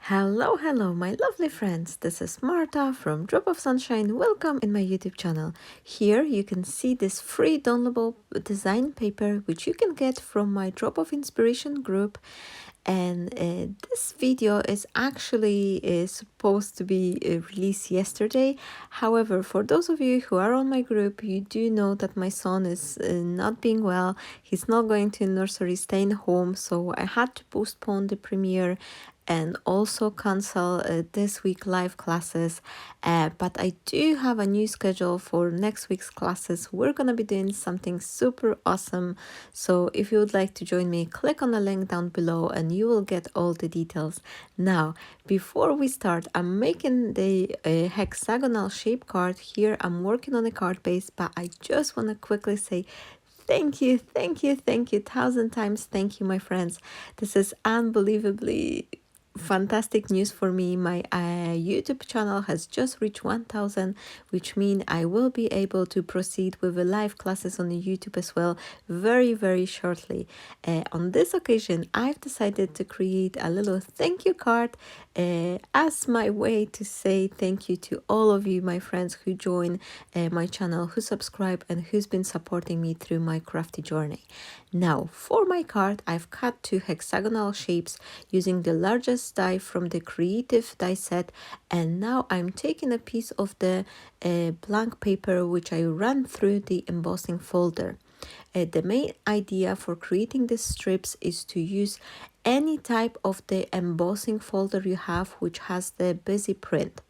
Hello, my lovely friends. This is Marta from Drop of Sunshine. Welcome in my YouTube channel. Here you can see this free downloadable design paper which you can get from my Drop of Inspiration group. And this video is actually supposed to be released yesterday. However, for those of you who are on my group, you do know that my son is not being well. He's not going to nursery, staying home, so I had to postpone the premiere and also cancel this week live classes, but I do have a new schedule for next week's classes. We're gonna be doing something super awesome, so if you would like to join me, click on the link down below and you will get all the details. Now, before we start, I'm making the hexagonal shape card. Here I'm working on a card base, but I just want to quickly say thank you, 1,000 times thank you, my friends. This is unbelievably fantastic news for me. My YouTube channel has just reached 1,000, which means I will be able to proceed with the live classes on the YouTube as well very shortly. On this occasion, I've decided to create a little thank you card as my way to say thank you to all of you, my friends who join my channel, who subscribe, and who's been supporting me through my crafty journey. Now, for my card, I've cut two hexagonal shapes using the largest die from the creative die set, and now I'm taking a piece of the blank paper which I ran through the embossing folder. The main idea for creating these strips is to use any type of the embossing folder you have which has the busy print.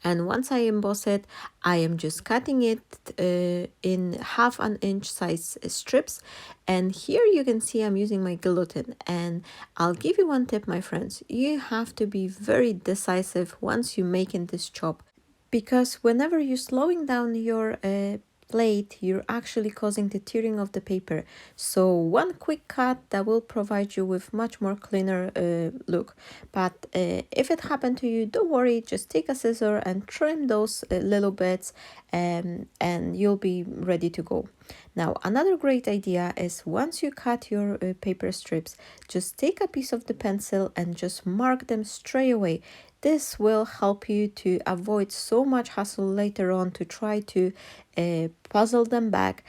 And once I emboss it, I am just cutting it in 1/2 inch size strips. And here you can see I'm using my guillotine. And I'll give you one tip, my friends. You have to be very decisive once you're making this chop, because whenever you're slowing down your plate, you're actually causing the tearing of the paper. So one quick cut that will provide you with much more cleaner look. But if it happened to you, don't worry, just take a scissor and trim those little bits, and you'll be ready to go. Now, another great idea is once you cut your paper strips, just take a piece of the pencil and just mark them straight away. This will help you to avoid so much hassle later on to try to puzzle them back,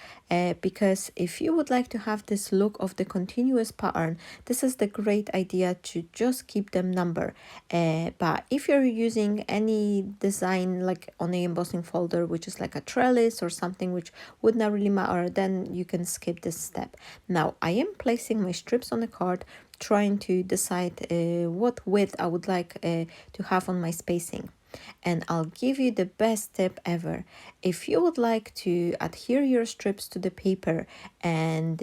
because if you would like to have this look of the continuous pattern, this is the great idea to just keep them numbered. But if you're using any design like on the embossing folder, which is like a trellis or something which would not really matter, then you can skip this step. Now I am placing my strips on the card, trying to decide what width I would like to have on my spacing. And I'll give you the best tip ever. If you would like to adhere your strips to the paper and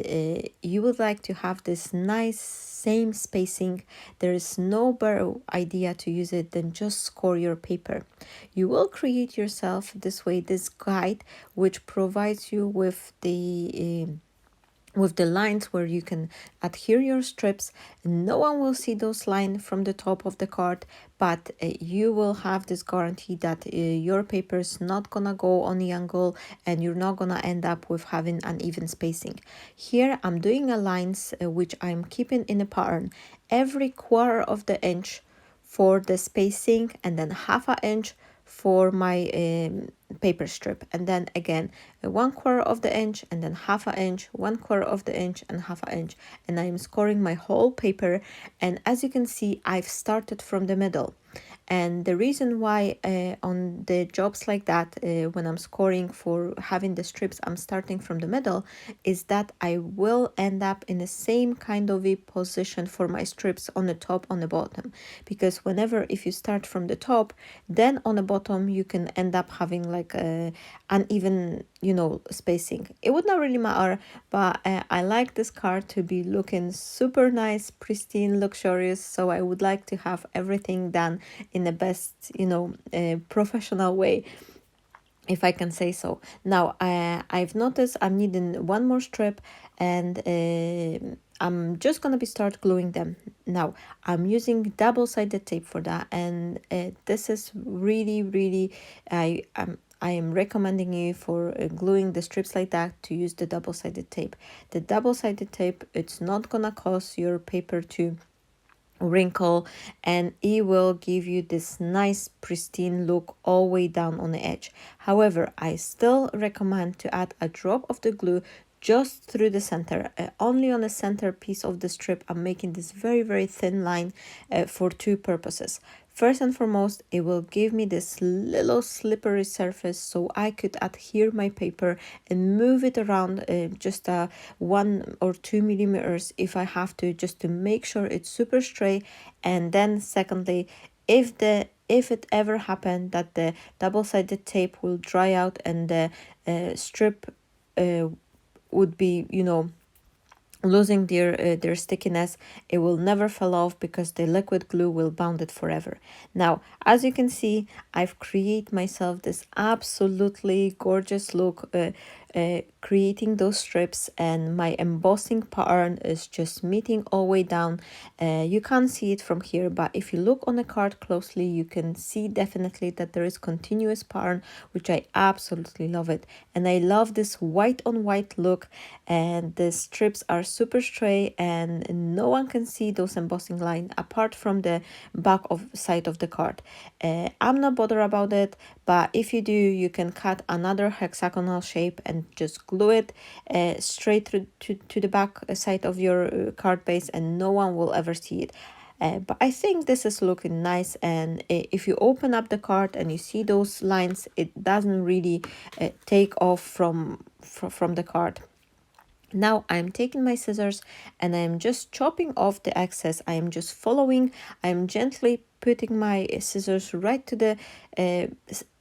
you would like to have this nice same spacing, there is no better idea to use it than just score your paper. You will create yourself this way this guide which provides you with the lines where you can adhere your strips. No one will see those lines from the top of the card, but you will have this guarantee that your paper is not gonna go on the angle and you're not gonna end up with having uneven spacing. Here I'm doing a lines which I'm keeping in a pattern every 1/4 of the inch for the spacing, and then 1/2 inch for my paper strip, and then again 1/4 of the inch, and then 1/2 inch, 1/4 of the inch, and 1/2 inch, and I am scoring my whole paper. And as you can see, I've started from the middle. And the reason why on the jobs like that, when I'm scoring for having the strips, I'm starting from the middle, is that I will end up in the same kind of a position for my strips on the top, on the bottom. Because whenever, if you start from the top, then on the bottom, you can end up having like a uneven, spacing. It would not really matter, but I like this card to be looking super nice, pristine, luxurious. So I would like to have everything done in the best, professional way, if I can say so. Now, I've noticed I'm needing one more strip, and I'm just gonna be start gluing them. Now, I'm using double-sided tape for that, and this is really, I am recommending you for gluing the strips like that to use the double-sided tape. The double-sided tape, it's not gonna cause your paper to wrinkle, and it will give you this nice pristine look all the way down on the edge. However, I still recommend to add a drop of the glue just through the center, only on the center piece of the strip. I'm making this very thin line for two purposes. First and foremost, it will give me this little slippery surface so I could adhere my paper and move it around just 1 or 2 millimeters if I have to, just to make sure it's super straight. And then secondly, if it ever happened that the double-sided tape will dry out and the strip would be, losing their stickiness, it will never fall off because the liquid glue will bound it forever. Now, as you can see, I've created myself this absolutely gorgeous look, creating those strips, and my embossing pattern is just meeting all the way down. You can't see it from here, but if you look on the card closely, you can see definitely that there is continuous pattern, which I absolutely love it. And I love this white on white look, and the strips are super straight and no one can see those embossing lines apart from the back of side of the card. I'm not bothered about it, but if you do, you can cut another hexagonal shape and just glue it straight through to the back side of your card base, and no one will ever see it. But I think this is looking nice, and if you open up the card and you see those lines, it doesn't really take off from the card. Now I'm taking my scissors and I'm just chopping off the excess. I am just following, I'm gently putting my scissors right to the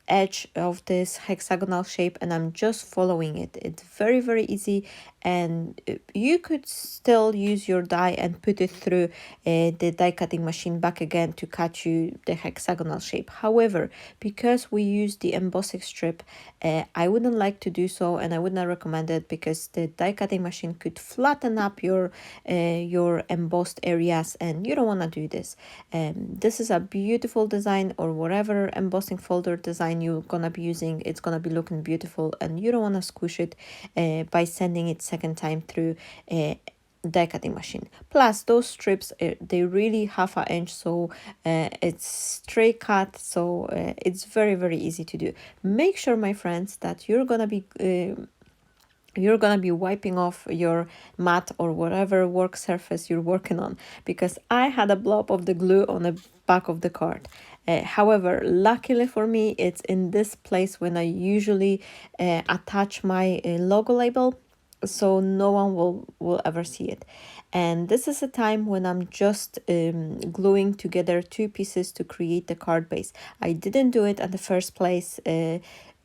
edge of this hexagonal shape, and I'm just following it. It's very easy, and you could still use your die and put it through the die cutting machine back again to cut you the hexagonal shape. However, because we use the embossing strip, I wouldn't like to do so, and I would not recommend it because the die cutting machine could flatten up your embossed areas, and you don't want to do this. This is a beautiful design, or whatever embossing folder design you're gonna be using, it's gonna be looking beautiful, and you don't want to squish it by sending it second time through a die cutting machine. Plus those strips, they really 1/2 inch, so it's straight cut, so it's very easy to do. Make sure, my friends, that you're gonna be wiping off your mat or whatever work surface you're working on, because I had a blob of the glue on the back of the card. However, luckily for me, it's in this place when I usually attach my logo label, so no one will ever see it. And this is a time when I'm just gluing together two pieces to create the card base. I didn't do it at the first place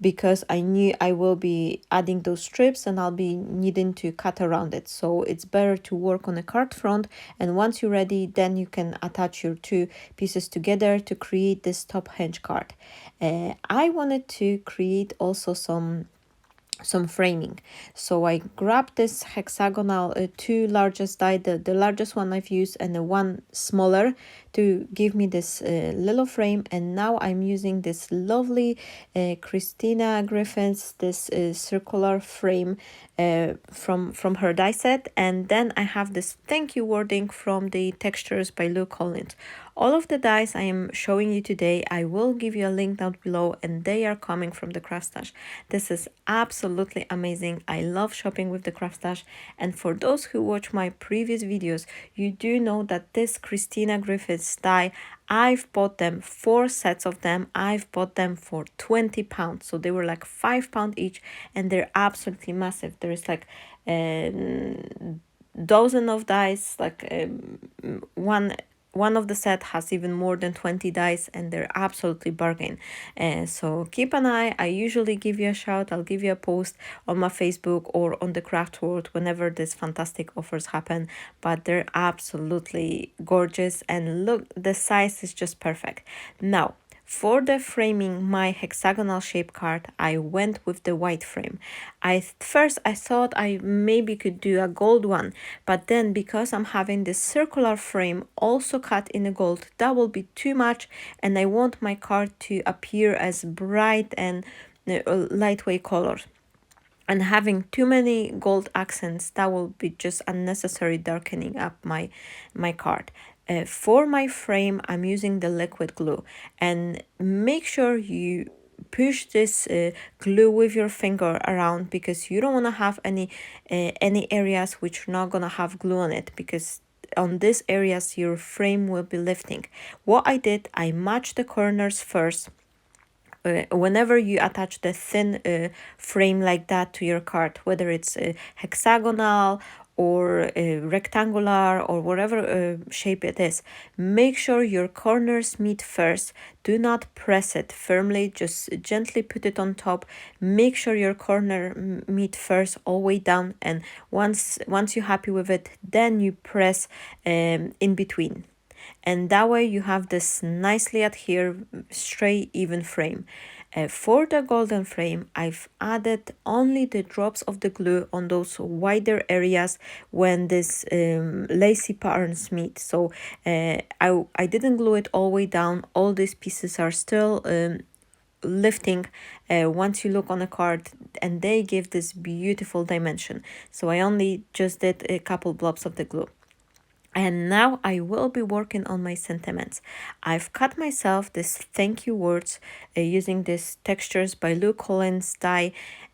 because I knew I will be adding those strips and I'll be needing to cut around it. So it's better to work on the card front, and once you're ready, then you can attach your two pieces together to create this top hinge card. I wanted to create also some framing, so I grabbed this hexagonal two largest die, the largest one I've used and the one smaller, to give me this little frame. And now I'm using this lovely Christina Griffin's this circular frame from her die set, and then I have this thank you wording from the Textures by Lou Collins. All of the dies I am showing you today, I will give you a link down below, and they are coming from the Craft Stash. This is absolutely amazing. I love shopping with the Craft Stash, and for those who watch my previous videos, you do know that this Christina Griffiths die, I've bought them 4 sets of them. I've bought them for £20, so they were like £5 each, and they're absolutely massive. There is like dozen of dies, like one of the set has even more than 20 dice, and they're absolutely bargain. So keep an eye. I usually give you a shout. I'll give you a post on my Facebook or on the CraftWorld whenever these fantastic offers happen, but they're absolutely gorgeous, and look, the size is just perfect. Now, for the framing my hexagonal shape card, I went with the white frame. First I thought I maybe could do a gold one, but then because I'm having this circular frame also cut in the gold, that will be too much, and I want my card to appear as bright and lightweight colors. And having too many gold accents, that will be just unnecessary darkening up my card. For my frame, I'm using the liquid glue, and make sure you push this glue with your finger around, because you don't want to have any areas which are not gonna have glue on it, because on these areas your frame will be lifting. What I did, I matched the corners first. Whenever you attach the thin frame like that to your card, whether it's hexagonal or rectangular or whatever shape it is, make sure your corners meet first. Do not press it firmly, just gently put it on top. Make sure your corner meet first all the way down, and once you're happy with it, then you press in between, and that way you have this nicely adhered straight even frame. For the golden frame, I've added only the drops of the glue on those wider areas when this lacy patterns meet. So I didn't glue it all the way down. All these pieces are still lifting once you look on a card, and they give this beautiful dimension. So I only just did a couple blobs of the glue. And now I will be working on my sentiments. I've cut myself this thank you words using this Textures by Lou Collins die,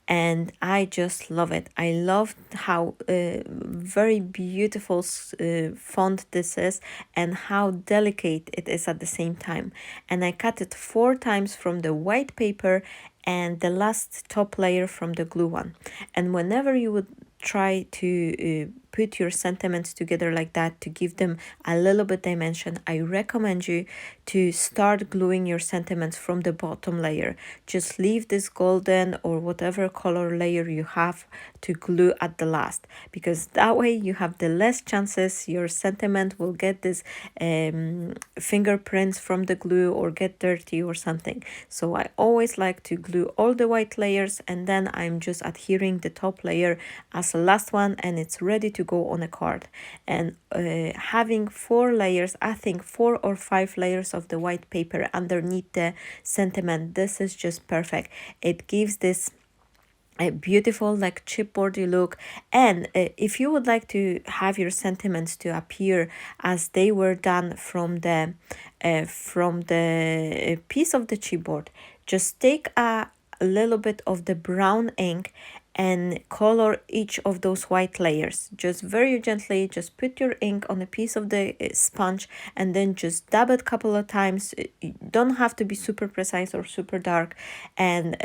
and I just love it. I love how very beautiful font this is, and how delicate it is at the same time. And I cut it 4 times from the white paper and the last top layer from the glue one. And whenever you would try to put your sentiments together like that to give them a little bit dimension, I recommend you to start gluing your sentiments from the bottom layer. Just leave this golden or whatever color layer you have to glue at the last, because that way you have the less chances your sentiment will get this fingerprints from the glue or get dirty or something. So I always like to glue all the white layers, and then I'm just adhering the top layer as the last one, and it's ready to go on a card. And having 4 layers, I think 4 or 5 layers of the white paper underneath the sentiment, this is just perfect. It gives this a beautiful like chipboardy look. And if you would like to have your sentiments to appear as they were done from the piece of the chipboard, just take a little bit of the brown ink and color each of those white layers. Just very gently, just put your ink on a piece of the sponge, and then just dab it a couple of times. You don't have to be super precise or super dark, and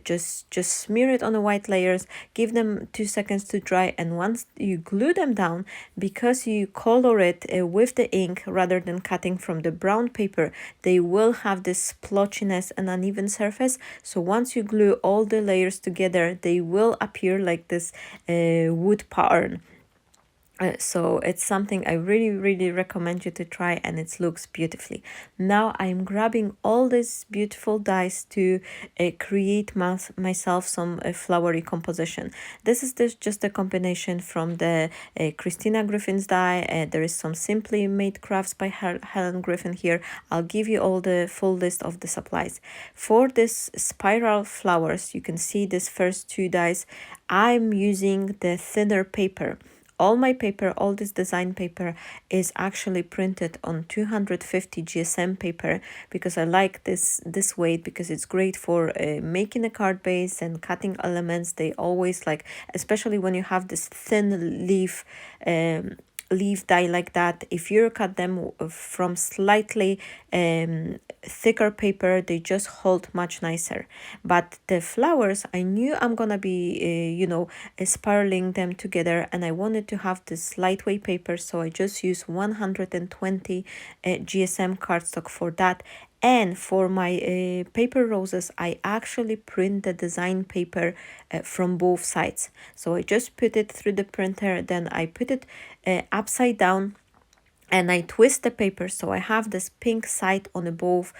just smear it on the white layers. Give them 2 seconds to dry, and once you glue them down, because you color it with the ink rather than cutting from the brown paper, they will have this splotchiness and uneven surface. So once you glue all the layers together, they will appear like this wood pattern. So it's something I really recommend you to try, and it looks beautifully. Now I'm grabbing all these beautiful dies to create myself some flowery composition. This is just a combination from the Christina Griffin's die. There is some Simply Made Crafts by Helen Griffin here. I'll give you all the full list of the supplies. For this spiral flowers, you can see this first 2 dies. I'm using the thinner paper. All my paper, all this design paper is actually printed on 250 GSM paper, because I like this weight, because it's great for making a card base and cutting elements. They always like, especially when you have this thin leaf die like that, if you cut them from slightly thicker paper, they just hold much nicer. But the flowers, I knew I'm gonna be spiraling them together, and I wanted to have this lightweight paper, so I just used 120 GSM cardstock for that. And for my paper roses, I actually print the design paper from both sides. So I just put it through the printer, then I put it upside down, and I twist the paper, so I have this pink side on the both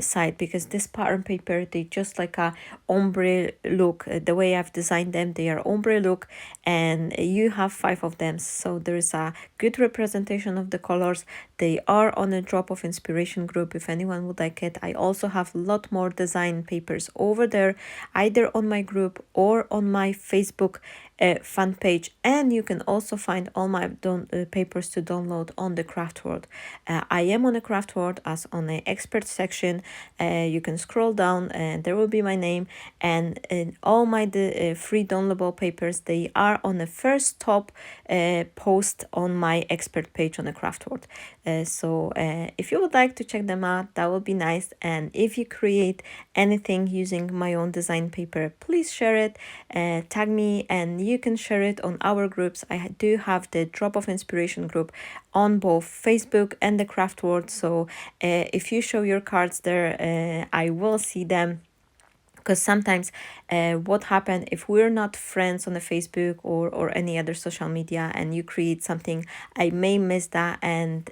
side, because this pattern paper, they just like a ombre look. The way I've designed them, they are ombre look, and you have 5 of them, so there is a good representation of the colors. They are on a Drop of Inspiration group if anyone would like it. I also have a lot more design papers over there, either on my group or on my Facebook fan page, and you can also find all my papers to download on the CraftWorld. I am on the CraftWorld as on the expert section. You can scroll down and there will be my name, and all my free downloadable papers, they are on the first top post on my expert page on the CraftWorld. So if you would like to check them out, that would be nice. And if you create anything using my own design paper, please share it, tag me, and you can share it on our groups. I do have the Drop of Inspiration group on both Facebook and the CraftWorld. So if you show your cards there, I will see them. Because sometimes what happens if we're not friends on the Facebook or any other social media, and you create something, I may miss that, and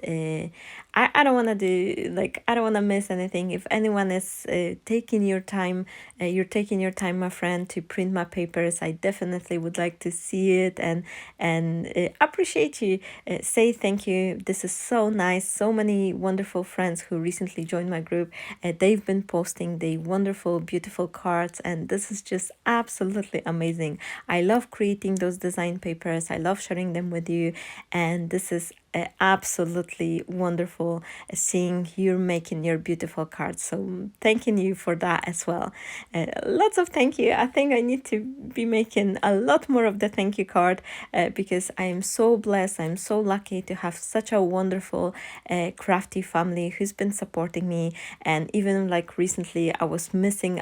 I don't want to do, like, I don't want to miss anything. If anyone is taking your time, you're taking your time, my friend, to print my papers, I definitely would like to see it and appreciate you. Say thank you. This is so nice. So many wonderful friends who recently joined my group, they've been posting the wonderful, beautiful cards, and this is just absolutely amazing. I love creating those design papers. I love sharing them with you, and this is absolutely wonderful seeing you making your beautiful cards. So thanking you for that as well. Lots of thank you. I think I need to be making a lot more of the thank you card because I am so blessed. I'm so lucky to have such a wonderful crafty family who's been supporting me. And even like recently, I was missing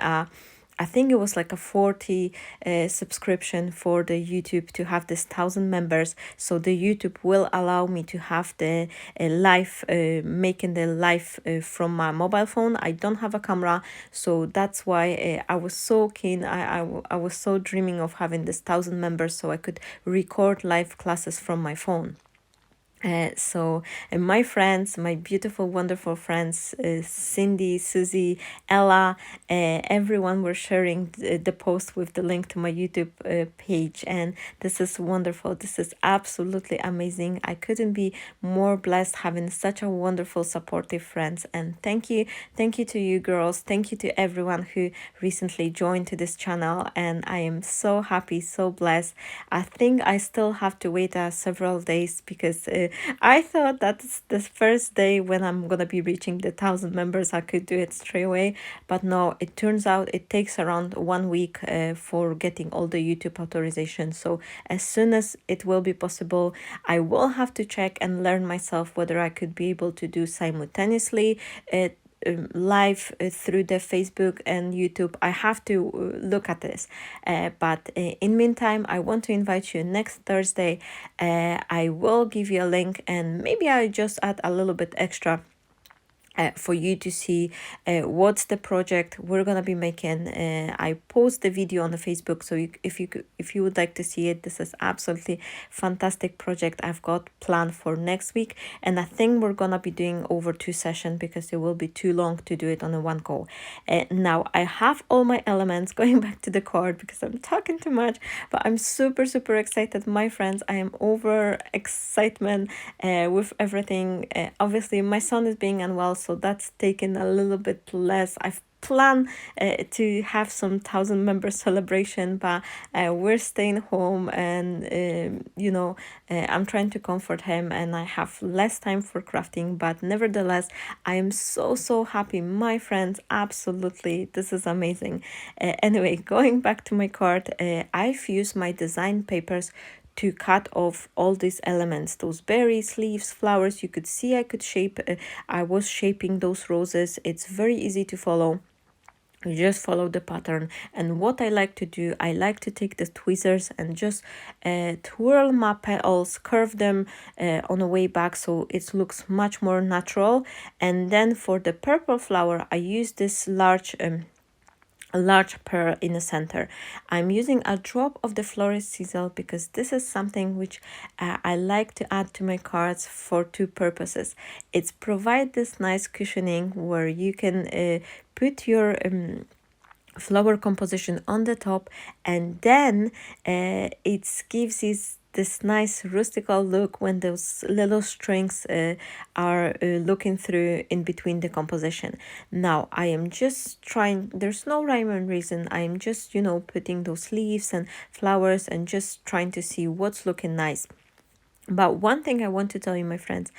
I think it was like a 40 subscription for the YouTube to have this 1,000 members. So the YouTube will allow me to have the live, making the live from my mobile phone. I don't have a camera, so that's why I was so keen. I was so dreaming of having this 1,000 members so I could record live classes from my phone. So my friends, my beautiful, wonderful friends, Cindy, Susie, Ella, everyone were sharing the post with the link to my YouTube page, and this is wonderful. This is absolutely amazing. I couldn't be more blessed having such a wonderful, supportive friends. And thank you to you girls. Thank you to everyone who recently joined to this channel, and I am so happy, so blessed. I think I still have to wait several days because I thought that's the first day when I'm gonna be reaching the 1,000 members, I could do it straight away. But no, it turns out it takes around 1 week for getting all the YouTube authorization. So as soon as it will be possible, I will have to check and learn myself whether I could be able to do simultaneously live through the Facebook and YouTube. I have to look at this, but in meantime, I want to invite you next Thursday. I will give you a link, and maybe I just add a little bit extra for you to see what's the project we're gonna be making. I post the video on the Facebook, so if you would like to see it, this is absolutely fantastic project I've got planned for next week, and I think we're gonna be doing over 2 sessions because it will be too long to do it on a one go. Now I have all my elements. Going back to the card because I'm talking too much, but I'm super excited, my friends. I am over excitement with everything. Obviously my son is being unwell, so that's taken a little bit less. I've planned to have some 1,000 member celebration, but we're staying home, and I'm trying to comfort him, and I have less time for crafting, but nevertheless I am so happy, my friends. Absolutely, this is amazing. Anyway, going back to my card, I've used my design papers to cut off all these elements, those berries, leaves, flowers. You could see I could shape, I was shaping those roses. It's very easy to follow. You just follow the pattern. And what I like to do, I like to take the tweezers and just twirl my petals, curve them on the way back so it looks much more natural. And then for the purple flower, I use this a large pearl in the center. I'm using a drop of the florist sizzle because this is something which I like to add to my cards for 2 purposes. It's provide this nice cushioning where you can put your flower composition on the top, and then it gives this nice rustical look when those little strings are looking through in between the composition. Now I am just trying, there's no rhyme and reason, I am just, you know, putting those leaves and flowers and just trying to see what's looking nice. But one thing I want to tell you, my friends,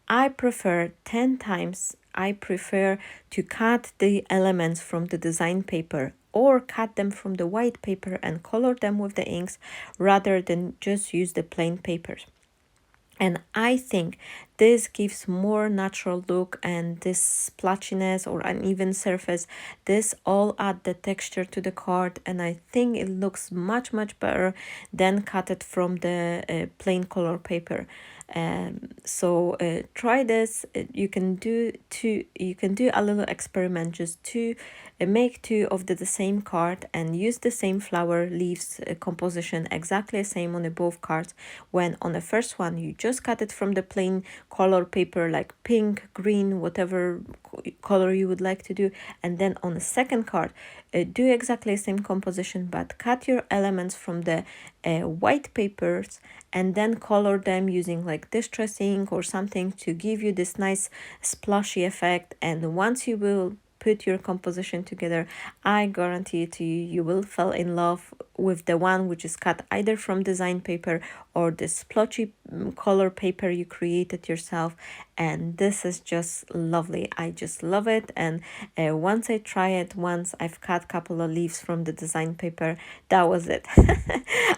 I prefer 10 times, I prefer to cut the elements from the design paper or cut them from the white paper and color them with the inks rather than just use the plain papers. And I think this gives more natural look, and this splotchiness or uneven surface, this all add the texture to the card, and I think it looks much better than cut it from the plain color paper. So try this. You can do a little experiment, just to make two of the same card and use the same flower leaves composition exactly the same on the both cards. When on the first one you just cut it from the plain color paper, like pink, green, whatever color you would like to do, and then on the second card do exactly the same composition, but cut your elements from the white papers and then color them using like distress ink or something to give you this nice splashy effect. And once you will put your composition together, I guarantee to you, you will fall in love with the one which is cut either from design paper or the splotchy color paper you created yourself. And this is just lovely. I just love it. And once I try it, once I've cut a couple of leaves from the design paper, that was it.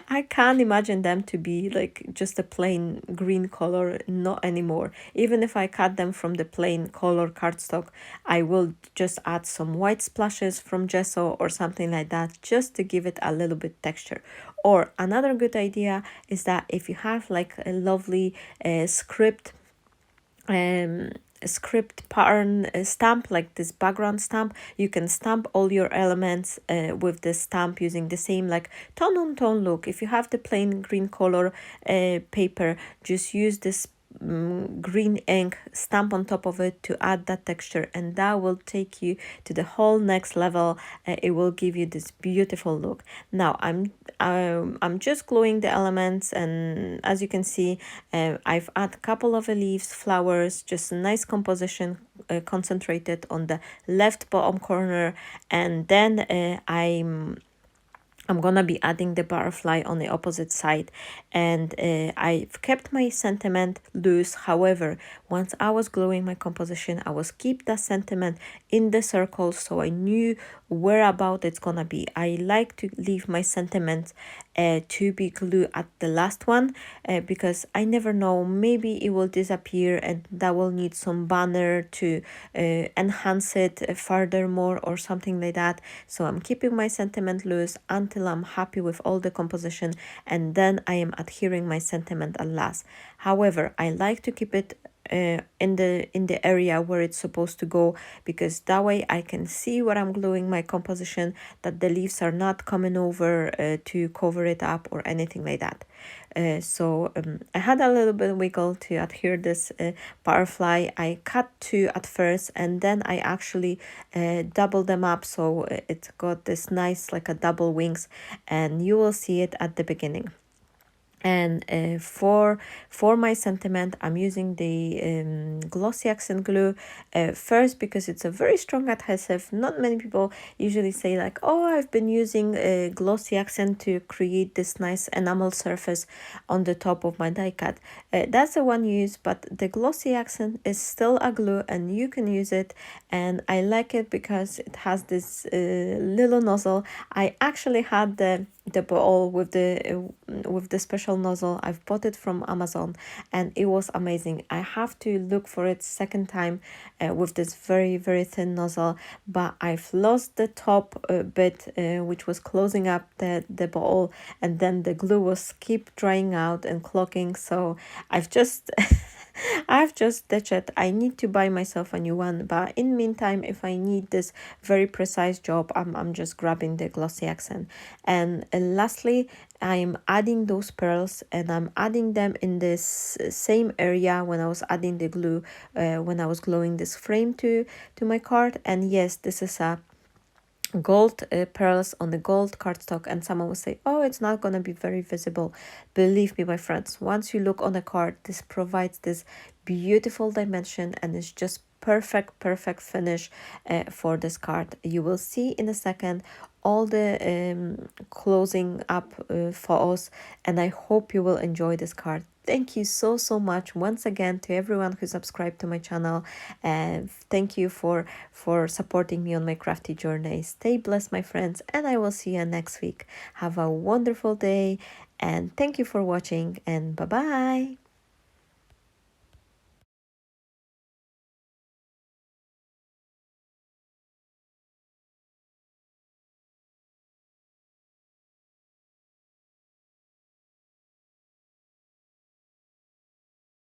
I can't imagine them to be like just a plain green color, not anymore. Even if I cut them from the plain color cardstock, I will just add some white splashes from gesso or something like that, just to give it a little bit texture. Or another good idea is that if you have like a lovely script pattern stamp, like this background stamp, you can stamp all your elements with this stamp using the same like tone on tone look. If you have the plain green color paper, just use this green ink, stamp on top of it to add that texture, and that will take you to the whole next level. It will give you this beautiful look. Now I'm just gluing the elements, and as you can see, I've added a couple of leaves, flowers, just a nice composition concentrated on the left bottom corner, and then I'm gonna be adding the butterfly on the opposite side. And I've kept my sentiment loose. However, once I was gluing my composition, I was keep that sentiment in the circle, so I knew where about it's gonna be. I like to leave my sentiment to be glued at the last one because I never know, maybe it will disappear and that will need some banner to enhance it furthermore or something like that. So I'm keeping my sentiment loose until I'm happy with all the composition, and then I am adhering my sentiment at last. However, I like to keep it in the area where it's supposed to go, because that way I can see where I'm gluing my composition, that the leaves are not coming over to cover it up or anything like that. So I had a little bit of wiggle to adhere this butterfly. I cut two at first, and then I actually doubled them up, so it got this nice like a double wings, and you will see it at the beginning. And for my sentiment, I'm using the glossy accent glue first, because it's a very strong adhesive. Not many people usually say like, oh, I've been using a glossy accent to create this nice enamel surface on the top of my die cut. That's the one you use, but the glossy accent is still a glue and you can use it. And I like it because it has this little nozzle. I actually had the bottle with the special nozzle. I've bought it from Amazon and it was amazing. I have to look for it second time with this very thin nozzle, but I've lost the top bit which was closing up the bottle, and then the glue was keep drying out and clogging, so I've just ditched it. I need to buy myself a new one, but in meantime, if I need this very precise job, I'm just grabbing the glossy accent. And lastly, I'm adding those pearls, and I'm adding them in this same area when I was adding the glue, when I was gluing this frame to my card. And yes, this is a gold pearls on the gold cardstock, and someone will say, oh, it's not going to be very visible. Believe me, my friends, once you look on the card, this provides this beautiful dimension, and it's just perfect finish for this card. You will see in a second all the closing up for us, and I hope you will enjoy this card. Thank you so much once again to everyone who subscribed to my channel, and thank you for supporting me on my crafty journey. Stay blessed, my friends, and I will see you next week. Have a wonderful day, and thank you for watching, and bye bye.